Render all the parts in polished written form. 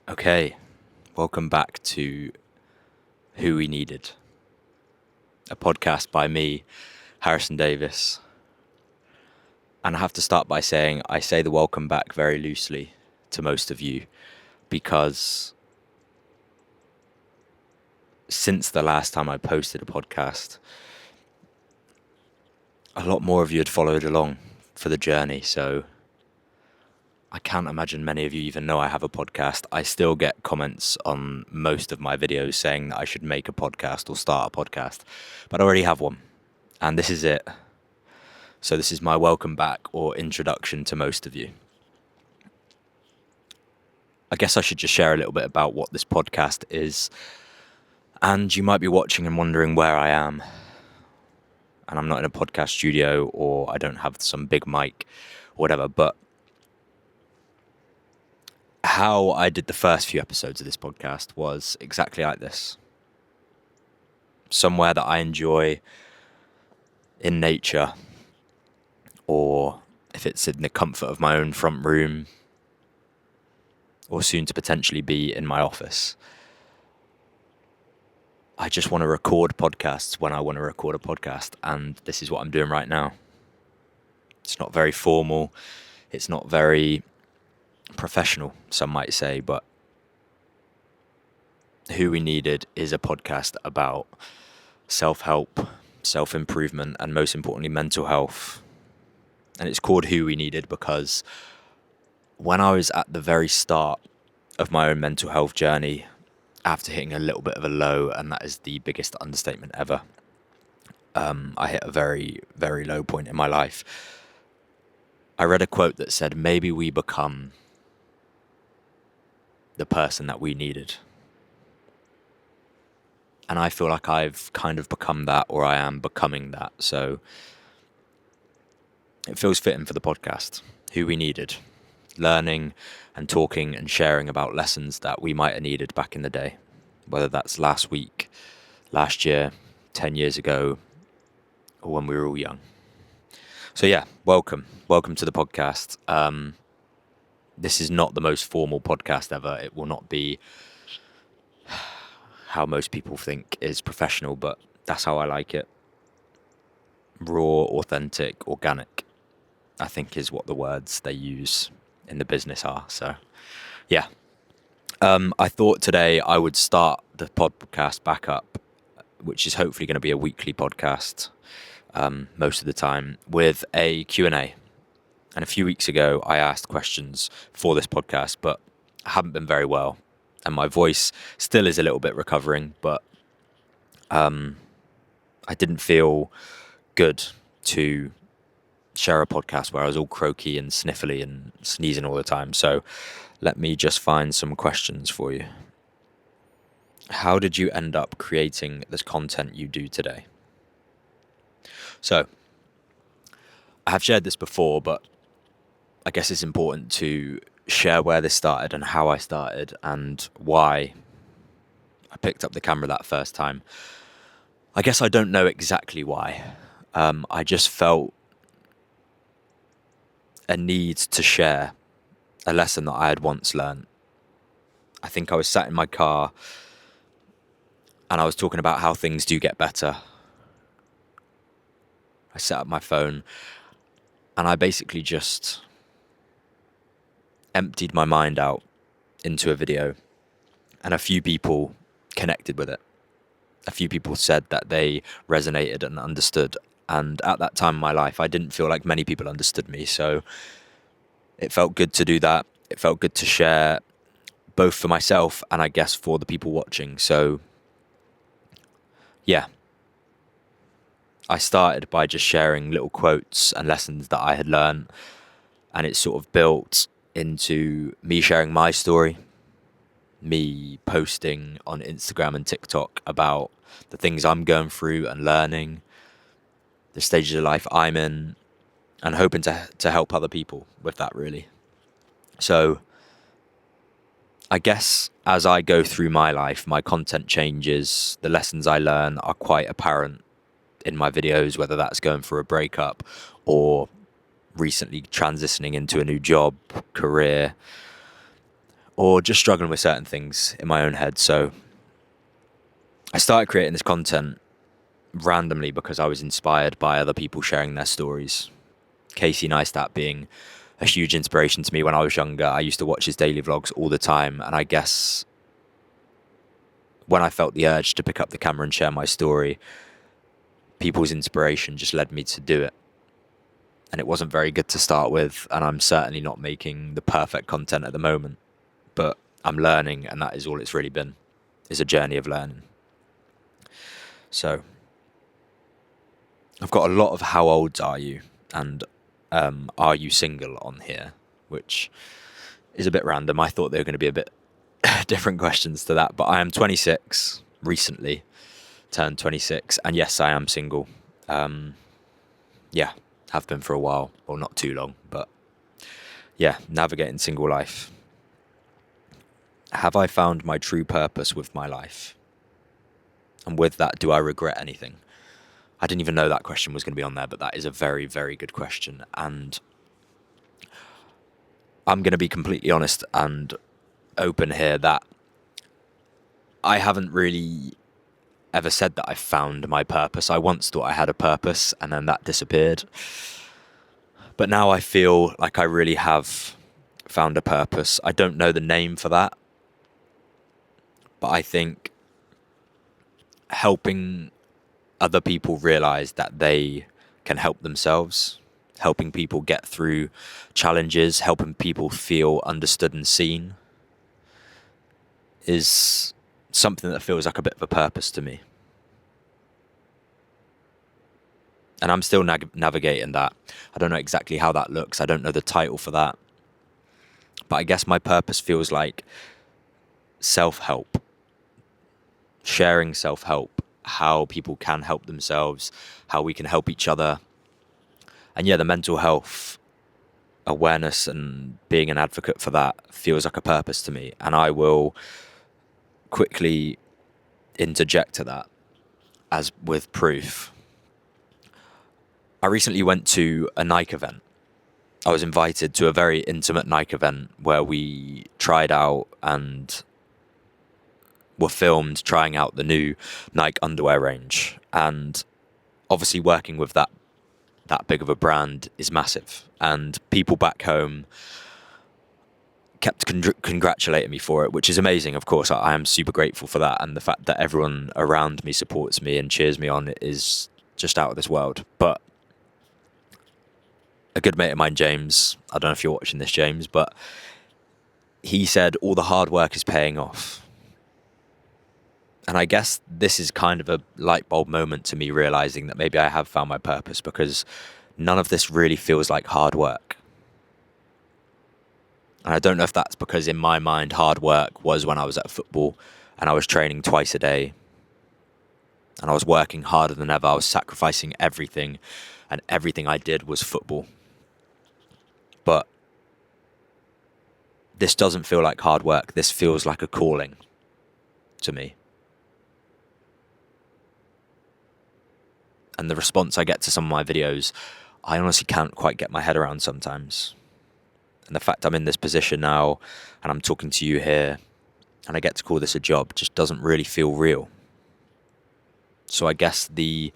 Okay, welcome back to Who We Needed, a podcast by me, Harrison Davis. And I have to start by saying I say the welcome back very loosely to most of you because since the last time I posted a podcast, a lot more of you had followed along for the journey. So I can't imagine many of you even know I have a podcast. I still get comments on most of my videos saying that I should make a podcast or start a podcast, but I already have one. And this is it. So this is my welcome back or introduction to most of you. I guess I should just share a little bit about what this podcast is. And you might be watching and wondering where I am. And I'm not in a podcast studio or I don't have some big mic or whatever. But how I did the first few episodes of this podcast was exactly like this. Somewhere that I enjoy in nature, or if it's in the comfort of my own front room, or soon to potentially be in my office. I just want to record podcasts when I want to record a podcast, and this is what I'm doing right now. It's not very formal, it's not very professional, some might say, but Who We Needed is a podcast about self-help, self-improvement, and most importantly, mental health. And it's called Who We Needed because when I was at the very start of my own mental health journey, after hitting a little bit of a low, and that is the biggest understatement ever, I hit a very, very low point in my life. I read a quote that said, maybe we become the person that we needed. And I feel like I've kind of become that, or I am becoming that. So it feels fitting for the podcast, Who We Needed. Learning and talking and sharing about lessons that we might have needed back in the day, whether that's last week, last year, 10 years ago, or when we were all young. So yeah, welcome to the podcast. This is not the most formal podcast ever. It will not be how most people think is professional, but that's how I like it. Raw, authentic, organic, I think is what the words they use in the business are. So yeah, I thought today I would start the podcast back up, which is hopefully going to be a weekly podcast most of the time, with a Q&A. And a few weeks ago, I asked questions for this podcast, but I haven't been very well. And my voice still is a little bit recovering, but I didn't feel good to share a podcast where I was all croaky and sniffly and sneezing all the time. So let me just find some questions for you. How did you end up creating this content you do today? So I have shared this before, but I guess it's important to share where this started and how I started and why I picked up the camera that first time. I guess I don't know exactly why. I just felt a need to share a lesson that I had once learned. I think I was sat in my car and I was talking about how things do get better. I set up my phone and I basically just emptied my mind out into a video, and a few people connected with it. A few people said that they resonated and understood. And at that time in my life, I didn't feel like many people understood me. So it felt good to do that. It felt good to share, both for myself and I guess for the people watching. So yeah, I started by just sharing little quotes and lessons that I had learned. And it sort of built into me sharing my story, me posting on Instagram and TikTok about the things I'm going through and learning, the stages of life I'm in, and hoping to help other people with that, really. So I guess as I go through my life, my content changes, the lessons I learn are quite apparent in my videos, whether that's going through a breakup or recently transitioning into a new job, career, or just struggling with certain things in my own head. So I started creating this content randomly because I was inspired by other people sharing their stories. Casey Neistat being a huge inspiration to me when I was younger. I used to watch his daily vlogs all the time, and I guess when I felt the urge to pick up the camera and share my story, people's inspiration just led me to do it. And it wasn't very good to start with, and I'm certainly not making the perfect content at the moment, but I'm learning, and that is all it's really been, is a journey of learning. So I've got a lot of how old are you and are you single on here, which is a bit random. I thought they were going to be a bit different questions to that, but I am 26, recently turned 26, and yes, I am single. Yeah, have been for a while. Well, not too long, but yeah, navigating single life. Have I found my true purpose with my life? And with that, do I regret anything? I didn't even know that question was going to be on there, but that is a very, very good question. And I'm going to be completely honest and open here that I haven't really ever said that I found my purpose. I once thought I had a purpose, and then that disappeared. But now I feel like I really have found a purpose. I don't know the name for that, but I think helping other people realize that they can help themselves, helping people get through challenges, helping people feel understood and seen, is something that feels like a bit of a purpose to me. And I'm still navigating that. I don't know exactly how that looks. I don't know the title for that. But I guess my purpose feels like self-help, sharing self-help, how people can help themselves, how we can help each other. And yeah, the mental health awareness and being an advocate for that feels like a purpose to me. And I will quickly interject to that as with proof. I recently went to a Nike event. I was invited to a very intimate Nike event where we tried out and were filmed trying out the new Nike underwear range. And obviously working with that big of a brand is massive. And people back home kept congratulating me for it, which is amazing. Of course, I am super grateful for that. And the fact that everyone around me supports me and cheers me on is just out of this world. But a good mate of mine, James, I don't know if you're watching this, James, but he said all the hard work is paying off. And I guess this is kind of a light bulb moment to me, realizing that maybe I have found my purpose, because none of this really feels like hard work. And I don't know if that's because in my mind, hard work was when I was at football and I was training twice a day and I was working harder than ever. I was sacrificing everything, and everything I did was football. But this doesn't feel like hard work. This feels like a calling to me. And the response I get to some of my videos, I honestly can't quite get my head around sometimes. And the fact I'm in this position now and I'm talking to you here and I get to call this a job just doesn't really feel real. So I guess the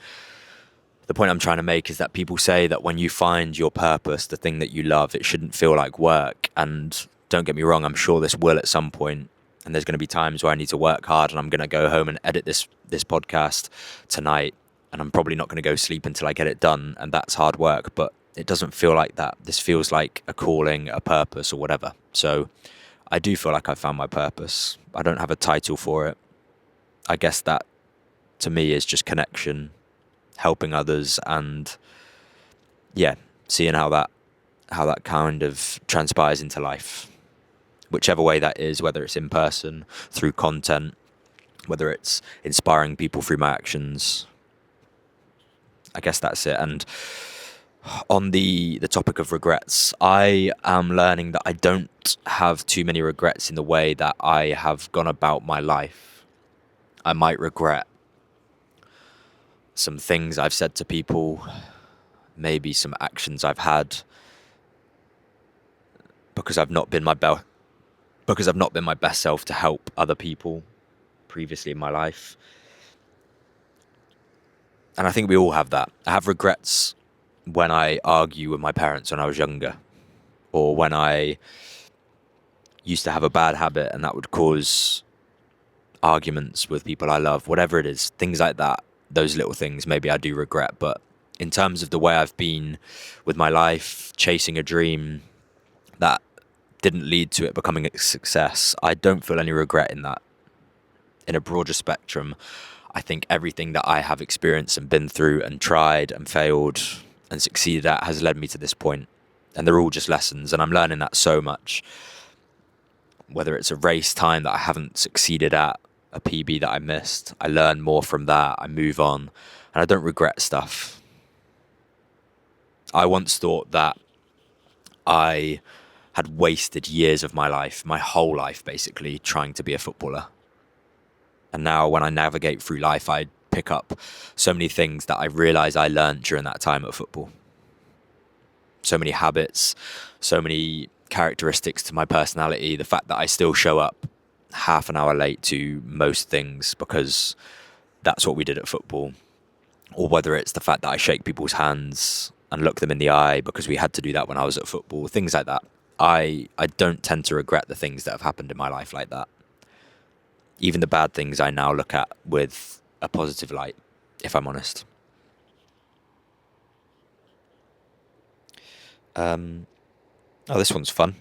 point I'm trying to make is that people say that when you find your purpose, the thing that you love, it shouldn't feel like work. And don't get me wrong, I'm sure this will at some point. And there's going to be times where I need to work hard and I'm going to go home and edit this podcast tonight. And I'm probably not going to go sleep until I get it done. And that's hard work, but it doesn't feel like that. This feels like a calling, a purpose, or whatever. So I do feel like I found my purpose. I don't have a title for it. I guess that to me is just connection, helping others, and yeah, seeing how that kind of transpires into life. Whichever way that is, whether it's in person, through content, whether it's inspiring people through my actions. I guess that's it. And on the topic of regrets, I am learning that I don't have too many regrets in the way that I have gone about my life. I might regret some things I've said to people, maybe some actions I've had, because I've not been my because I've not been my best self to help other people previously in my life. And I think we all have that. I have regrets when I argue with my parents when I was younger, or when I used to have a bad habit and that would cause arguments with people I love, whatever it is, things like that. Those little things maybe I do regret. But in terms of the way I've been with my life, chasing a dream that didn't lead to it becoming a success, I don't feel any regret in that. In a broader spectrum, I think everything that I have experienced and been through and tried and failed and succeeded at has led me to this point. And they're all just lessons, and I'm learning that so much. Whether it's a race time that I haven't succeeded at, a PB that I missed, I learn more from that, I move on, and I don't regret stuff. I once thought that I had wasted years of my life, my whole life basically, trying to be a footballer. And now when I navigate through life, I pick up so many things that I realise I learned during that time at football. So many habits, so many characteristics to my personality, the fact that I still show up half an hour late to most things because that's what we did at football, or whether it's the fact that I shake people's hands and look them in the eye because we had to do that when I was at football, things like that. I don't tend to regret the things that have happened in my life like that. Even the bad things I now look at with a positive light, if I'm honest. Oh, this one's fun.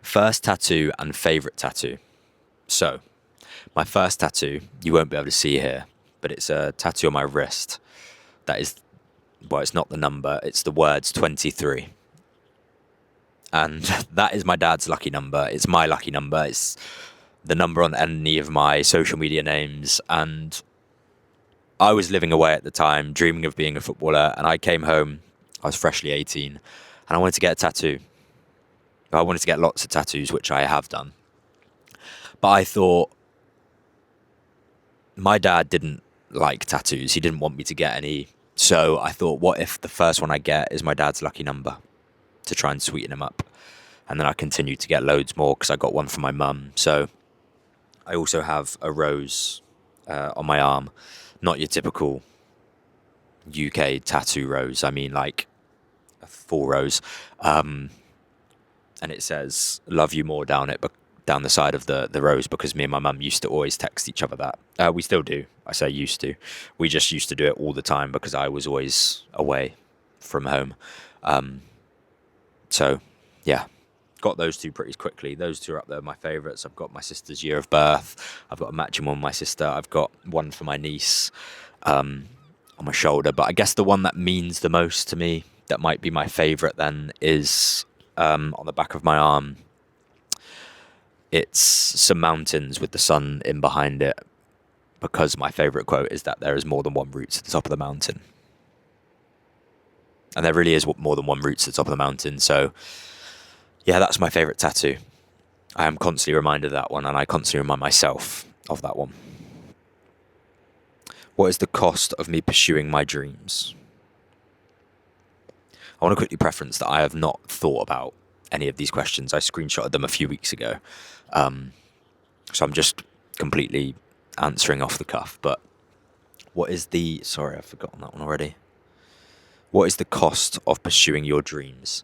First tattoo and favourite tattoo. So, my first tattoo, you won't be able to see here, but it's a tattoo on my wrist. That is, well, it's not the number, it's the words 23. And that is my dad's lucky number. It's my lucky number. It's the number on any of my social media names. And I was living away at the time, dreaming of being a footballer. And I came home, I was freshly 18, and I wanted to get a tattoo. I wanted to get lots of tattoos, which I have done. But I thought, my dad didn't like tattoos. He didn't want me to get any. So I thought, what if the first one I get is my dad's lucky number, to try and sweeten him up? And then I continued to get loads more because I got one from my mum. So I also have a rose on my arm. Not your typical UK tattoo rose. I mean like a full rose. And it says "love you more" down it, but down the side of the rose, because me and my mum used to always text each other that. We still do. I say used to. We just used to do it all the time because I was always away from home. So, yeah, got those two pretty quickly. Those two are up there, my favourites. I've got my sister's year of birth. I've got a matching one with my sister. I've got one for my niece on my shoulder. But I guess the one that means the most to me, that might be my favourite then, is on the back of my arm. It's some mountains with the sun in behind it, because my favourite quote is that there is more than one route to the top of the mountain. And there really is more than one route to the top of the mountain. So, yeah, that's my favourite tattoo. I am constantly reminded of that one, and I constantly remind myself of that one. What is the cost of me pursuing my dreams? I want to quickly preference that I have not thought about any of these questions. I screenshotted them a few weeks ago. So I'm just completely answering off the cuff. But what is the... Sorry, I've forgotten that one already. What is the cost of pursuing your dreams?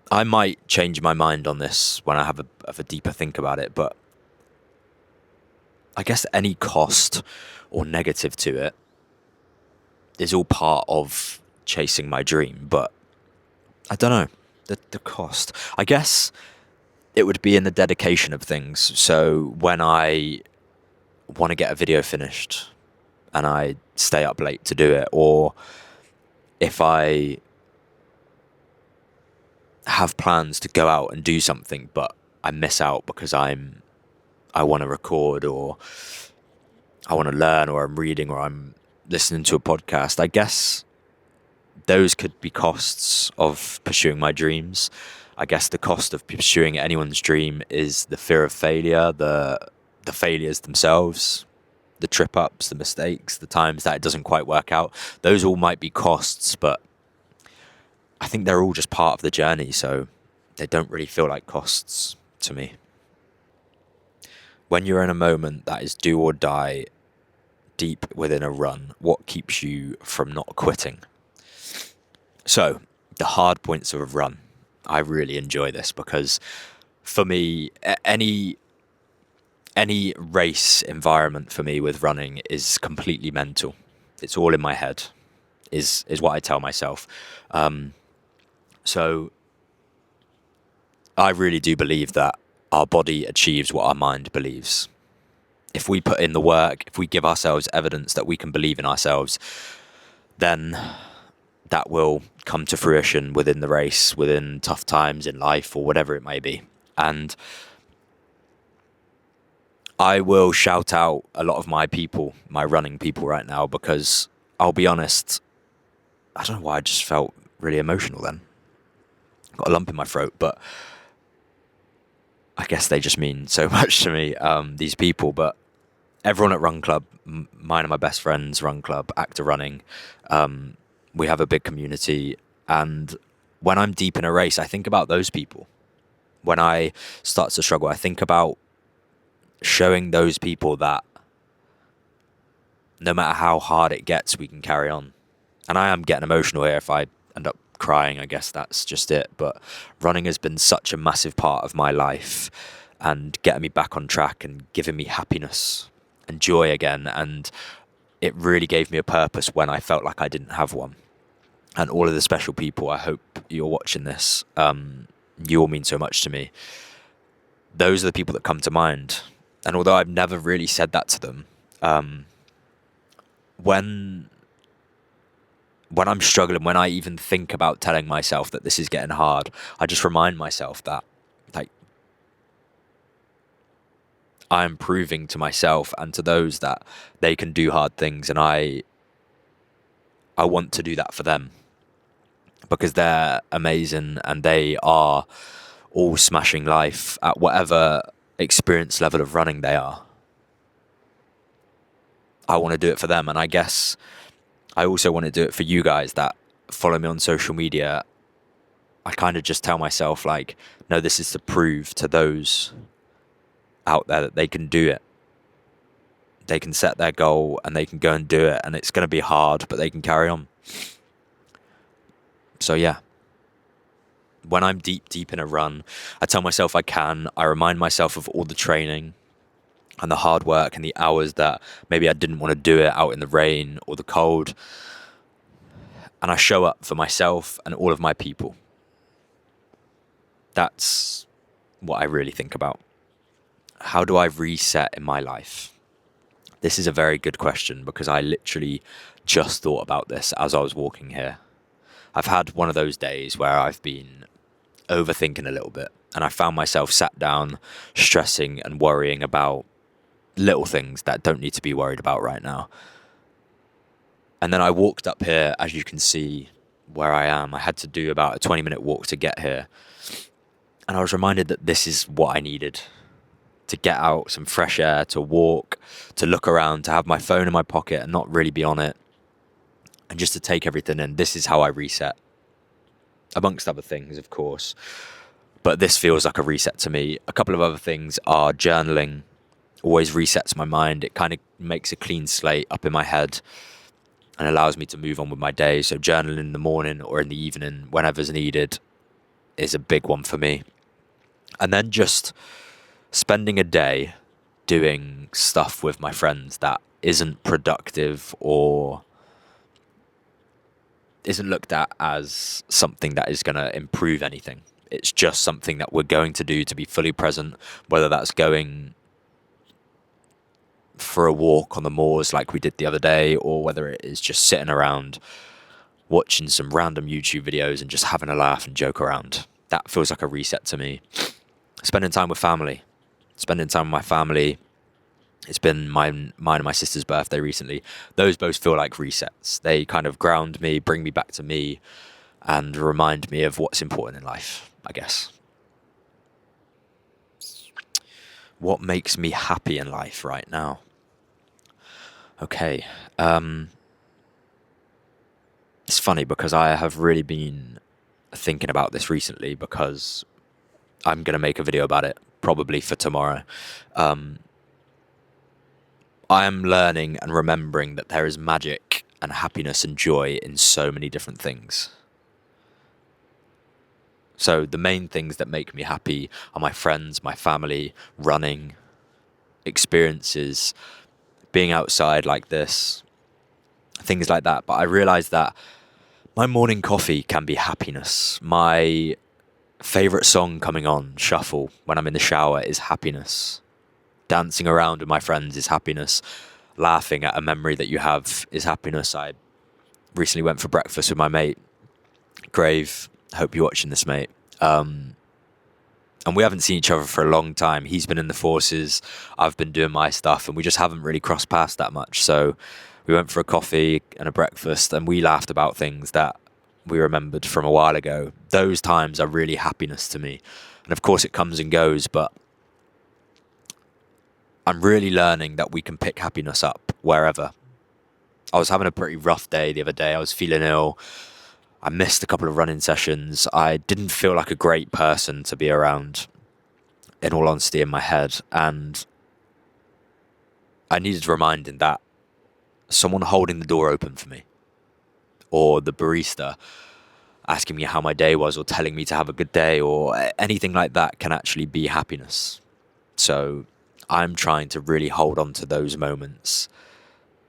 I might change my mind on this when I have a deeper think about it, but I guess any cost or negative to it is all part of chasing my dream. But I don't know, the cost. I guess it would be in the dedication of things. So when I want to get a video finished and I stay up late to do it, or if I have plans to go out and do something but I miss out because I want to record, or I want to learn, or I'm reading, or I'm listening to a podcast, I guess those could be costs of pursuing my dreams. I guess the cost of pursuing anyone's dream is the fear of failure, the failures themselves, the trip ups, the mistakes, the times that it doesn't quite work out. Those all might be costs, but I think they're all just part of the journey, so they don't really feel like costs. to me. When you're in a moment that is do or die deep within a run, what keeps you from not quitting? So, the hard points of a run. I really enjoy this because for me, any race environment for me with running is completely mental. It's all in my head, is what I tell myself. So I really do believe that our body achieves what our mind believes. If we put in the work, if we give ourselves evidence that we can believe in ourselves, then that will come to fruition within the race, within tough times in life, or whatever it may be. And I will shout out a lot of my people, my running people right now, because I'll be honest, I don't know why I just felt really emotional then. Got a lump in my throat, but I guess they just mean so much to me, these people. But everyone at Run Club, mine and my best friends, Run Club, Actor Running, we have a big community. And when I'm deep in a race, I think about those people. When I start to struggle, I think about showing those people that no matter how hard it gets, we can carry on. And I am getting emotional here. If I end up crying, I guess that's just it. But running has been such a massive part of my life and getting me back on track and giving me happiness and joy again. And it really gave me a purpose when I felt like I didn't have one. And all of the special people, I hope you're watching this, you all mean so much to me. Those are the people that come to mind. And although I've never really said that to them, when I'm struggling, when I even think about telling myself that this is getting hard, I just remind myself that, like, I'm proving to myself and to those that they can do hard things, and I want to do that for them because they're amazing and they are all smashing life at whatever experience level of running they are. I want to do it for them, and I guess I also want to do it for you guys that follow me on social media. I kind of just tell myself, like, no, this is to prove to those out there that they can do it. They can set their goal and they can go and do it, and it's going to be hard, but they can carry on. So yeah, when I'm deep in a run, I tell myself I can. I remind myself of all the training and the hard work and the hours that maybe I didn't want to do it out in the rain or the cold. And I show up for myself and all of my people. That's what I really think about. How do I reset in my life? This is a very good question because I literally just thought about this as I was walking here. I've had one of those days where I've been overthinking a little bit, and I found myself sat down stressing and worrying about little things that don't need to be worried about right now. And then I walked up here, as you can see where I am. I had to do about a 20-minute walk to get here. And I was reminded that this is what I needed: to get out, some fresh air, to walk, to look around, to have my phone in my pocket and not really be on it, and just to take everything in. This is how I reset, amongst other things, of course. But this feels like a reset to me. A couple of other things are journaling. Always resets my mind. It kind of makes a clean slate up in my head and allows me to move on with my day. So journaling in the morning or in the evening, whenever's needed, is a big one for me. And then just spending a day doing stuff with my friends that isn't productive or isn't looked at as something that is going to improve anything. It's just something that we're going to do to be fully present, whether that's going for a walk on the moors like we did the other day, or whether it is just sitting around watching some random YouTube videos and just having a laugh and joke around. That feels like a reset to me. Spending time with family. Spending time with my family. It's been mine and my sister's birthday recently. Those both feel like resets. They kind of ground me, bring me back to me, and remind me of what's important in life, I guess. What makes me happy in life right now? Okay. It's funny because I have really been thinking about this recently because I'm going to make a video about it. probably for tomorrow. I am learning and remembering that there is magic and happiness and joy in so many different things. So the main things that make me happy are my friends, my family, running, experiences, being outside like this, things like that. But I realize that my morning coffee can be happiness. My favorite song coming on shuffle when I'm in the shower is happiness. Dancing around with my friends is happiness. Laughing at a memory that you have is happiness. I recently went for breakfast with my mate, Grave. Hope you're watching this, mate. And we haven't seen each other for a long time. He's been in the forces, I've been doing my stuff, and we just haven't really crossed paths that much. So we went for a coffee and a breakfast, and we laughed about things that we remembered from a while ago. Those times are really happiness to me. And of course it comes and goes, but I'm really learning that we can pick happiness up wherever. I was having a pretty rough day the other day. I was feeling ill. I missed a couple of running sessions. I didn't feel like a great person to be around, in all honesty, in my head. And I needed reminding that someone holding the door open for me, or the barista asking me how my day was, or telling me to have a good day, or anything like that can actually be happiness. So I'm trying to really hold on to those moments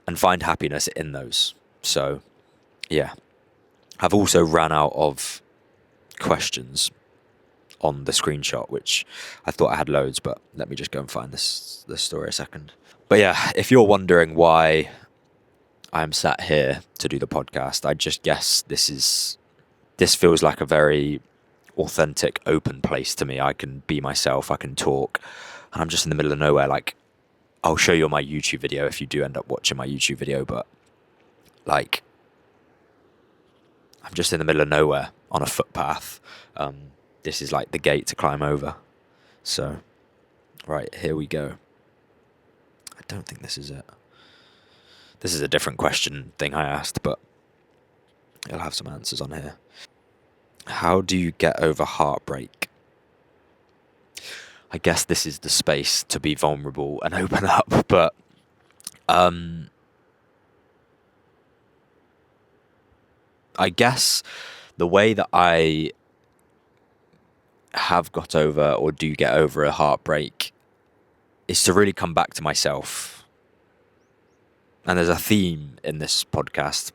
and find happiness in those. So, yeah. I've also ran out of questions on the screenshot, which I thought I had loads, but let me just go and find this story a second. But yeah, if you're wondering why I'm sat here to do the podcast, I just guess this feels like a very authentic, open place to me. I can be myself, I can talk, and I'm just in the middle of nowhere. Like, I'll show you on my YouTube video if you do end up watching my YouTube video, but like, I'm just in the middle of nowhere on a footpath. This is like the gate to climb over. So, right, here we go. I don't think this is it. This is a different question thing I asked, but it'll have some answers on here. How do you get over heartbreak? I guess this is the space to be vulnerable and open up, but I guess the way that I have got over, or do get over, a heartbreak is to really come back to myself. And there's a theme in this podcast,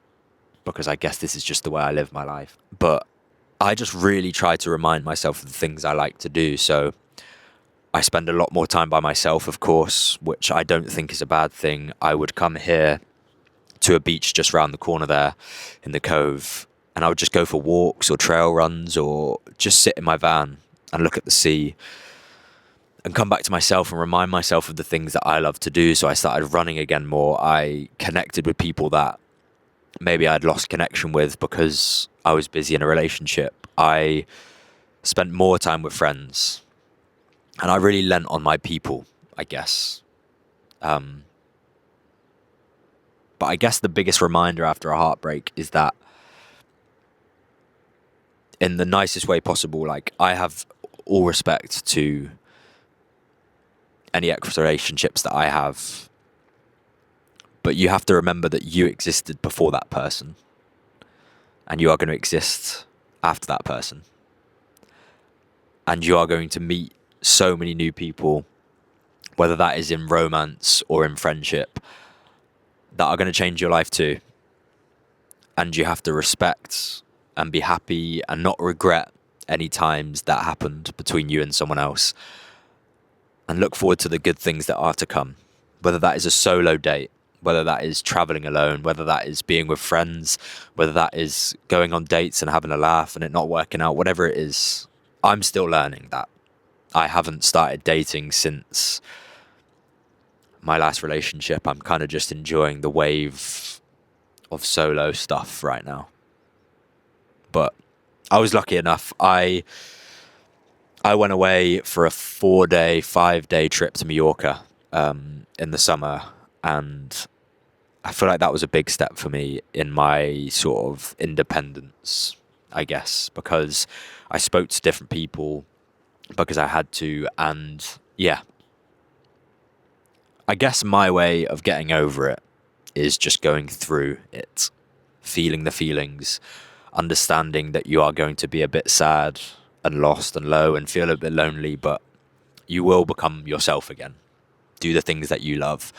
because I guess this is just the way I live my life. But I just really try to remind myself of the things I like to do. So I spend a lot more time by myself, of course, which I don't think is a bad thing. I would come here to a beach just round the corner there in the cove, and I would just go for walks or trail runs, or just sit in my van and look at the sea and come back to myself and remind myself of the things that I love to do. So I started running again more. I connected with people that maybe I'd lost connection with because I was busy in a relationship. I spent more time with friends, and I really lent on my people, I guess. But I guess the biggest reminder after a heartbreak is that, in the nicest way possible, like, I have all respect to any ex relationships that I have, but you have to remember that you existed before that person, and you are going to exist after that person, and you are going to meet so many new people, whether that is in romance or in friendship, that are going to change your life too. And you have to respect and be happy and not regret any times that happened between you and someone else, and look forward to the good things that are to come, whether that is a solo date, whether that is traveling alone, whether that is being with friends, whether that is going on dates and having a laugh and it not working out, whatever it is. I'm still learning that. I haven't started dating since my last relationship. I'm kind of just enjoying the wave of solo stuff right now. But I was lucky enough. I went away for a 4-day, 5-day trip to Mallorca in the summer, and I feel like that was a big step for me in my sort of independence, I guess, because I spoke to different people. because I had to. And yeah, I guess my way of getting over it is just going through it, feeling the feelings, understanding that you are going to be a bit sad and lost and low and feel a bit lonely, but you will become yourself again. Do the things that you love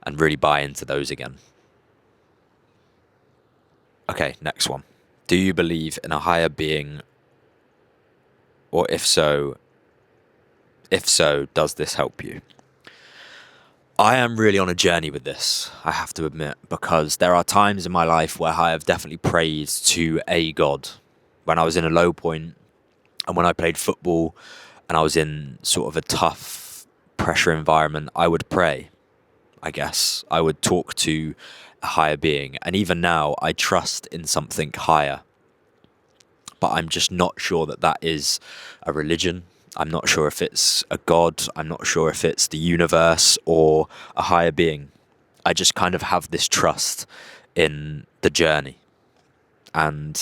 and really buy into those again. Okay, next one. Do you believe in a higher being? Or if so, does this help you? I am really on a journey with this, I have to admit, because there are times in my life where I have definitely prayed to a God. When I was in a low point and when I played football and I was in sort of a tough pressure environment, I would pray, I guess. I would talk to a higher being. And even now, I trust in something higher. But I'm just not sure that that is a religion. I'm not sure if it's a God. I'm not sure if it's the universe or a higher being. I just kind of have this trust in the journey. And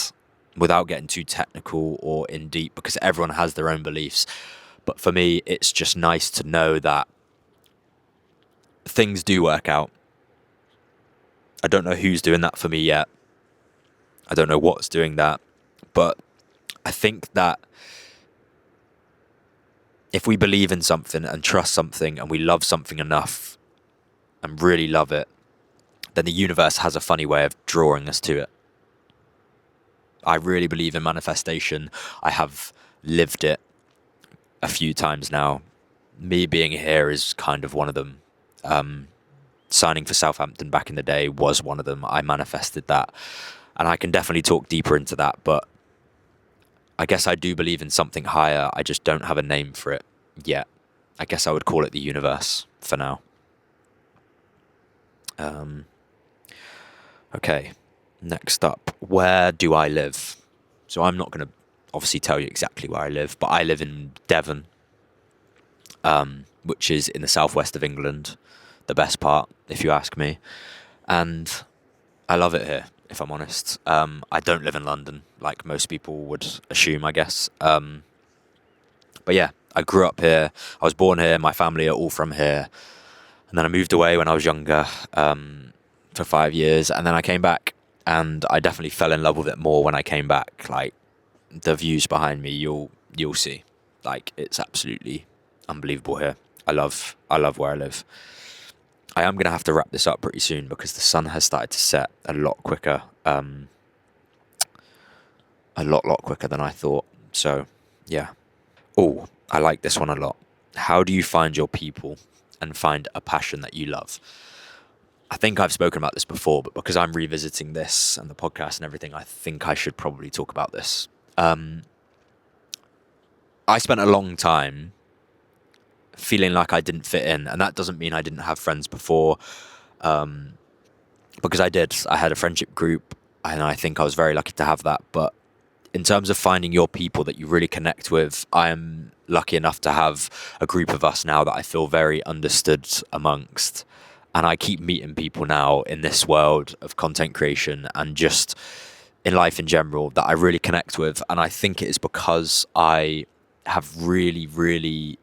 without getting too technical or in deep, because everyone has their own beliefs, but for me, it's just nice to know that things do work out. I don't know who's doing that for me yet. I don't know what's doing that. But I think that if we believe in something and trust something and we love something enough and really love it, then the universe has a funny way of drawing us to it. I really believe in manifestation. I have lived it a few times now. Me being here is kind of one of them. Signing for Southampton back in the day was one of them. I manifested that. And I can definitely talk deeper into that, but I guess I do believe in something higher. I just don't have a name for it yet. I guess I would call it the universe for now. Okay, next up, where do I live? So I'm not going to obviously tell you exactly where I live, but I live in Devon, which is in the southwest of England, the best part, if you ask me. And I love it here, if I'm honest. I don't live in London, like most people would assume, I guess. But yeah, I grew up here. I was born here. My family are all from here. And then I moved away when I was younger for 5 years. And then I came back. And I definitely fell in love with it more when I came back. Like, the views behind me, you'll see. Like, it's absolutely unbelievable here. I love where I live. I am going to have to wrap this up pretty soon because the sun has started to set a lot quicker. A lot quicker than I thought. So, yeah. Oh, I like this one a lot. How do you find your people and find a passion that you love? I think I've spoken about this before, but because I'm revisiting this and the podcast and everything, I think I should probably talk about this. I spent a long time feeling like I didn't fit in, and that doesn't mean I didn't have friends before, because I did. I had a friendship group, and I think I was very lucky to have that. But in terms of finding your people that you really connect with, I am lucky enough to have a group of us now that I feel very understood amongst. And I keep meeting people now in this world of content creation and just in life in general that I really connect with. And I think it is because I have really, really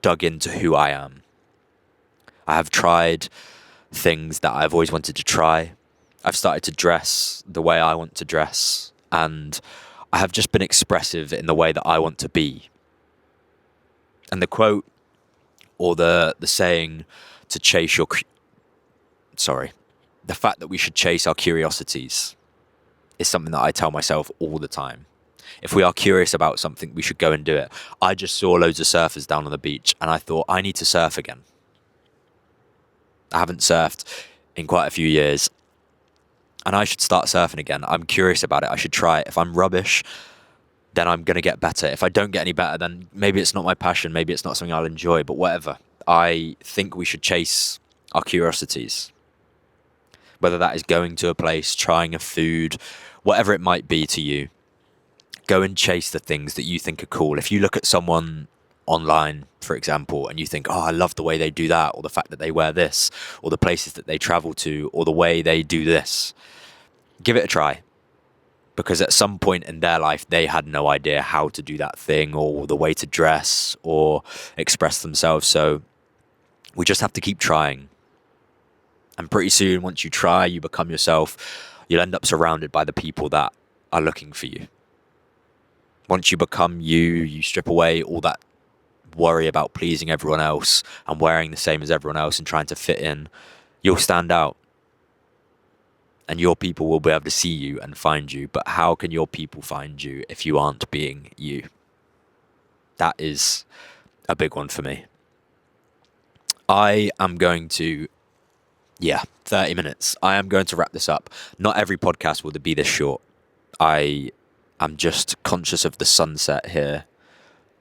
dug into who I am. I have tried things that I've always wanted to try. I've started to dress the way I want to dress. And I have just been expressive in the way that I want to be. And the quote or the saying to chase your... the fact that we should chase our curiosities is something that I tell myself all the time. If we are curious about something, we should go and do it. I just saw loads of surfers down on the beach and I thought, I need to surf again. I haven't surfed in quite a few years and I should start surfing again. I'm curious about it. I should try it. If I'm rubbish, then I'm going to get better. If I don't get any better, then maybe it's not my passion. Maybe it's not something I'll enjoy, but whatever. I think we should chase our curiosities. Whether that is going to a place, trying a food, whatever it might be to you. Go and chase the things that you think are cool. If you look at someone online, for example, and you think, oh, I love the way they do that, or the fact that they wear this, or the places that they travel to, or the way they do this, give it a try. because at some point in their life, they had no idea how to do that thing or the way to dress or express themselves. So we just have to keep trying. And pretty soon, once you try, you become yourself, you'll end up surrounded by the people that are looking for you. Once you become you, you strip away all that worry about pleasing everyone else and wearing the same as everyone else and trying to fit in, you'll stand out. And your people will be able to see you and find you. But how can your people find you if you aren't being you? That is a big one for me. I am going to, 30 minutes. I am going to wrap this up. Not every podcast will be this short. I am just conscious of the sunset here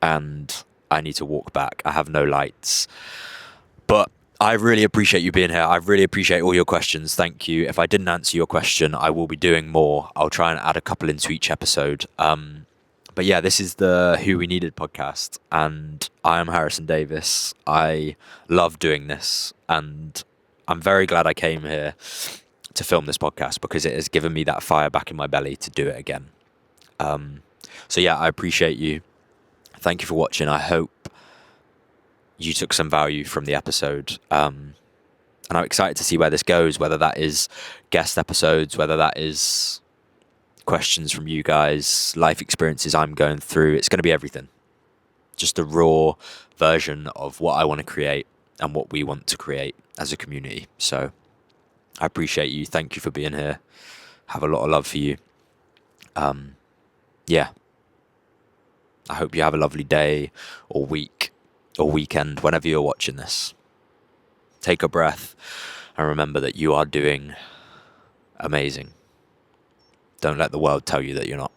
and I need to walk back. I have no lights. But I really appreciate you being here. I really appreciate all your questions. Thank you. If I didn't answer your question, I will be doing more. I'll try and add a couple into each episode. But yeah, this is the Who We Needed podcast, and I am Harrison Davis. I love doing this, and I'm very glad I came here to film this podcast because it has given me that fire back in my belly to do it again. So yeah, I appreciate you. Thank you for watching. I hope you took some value from the episode. And I'm excited to see where this goes, whether that is guest episodes, whether that is questions from you guys, life experiences I'm going through. It's going to be everything. Just a raw version of what I want to create and what we want to create as a community. So I appreciate you. Thank you for being here. Have a lot of love for you. Yeah. I hope you have a lovely day or week or weekend whenever you're watching this. Take a breath and remember that you are doing amazing. Don't let the world tell you that you're not.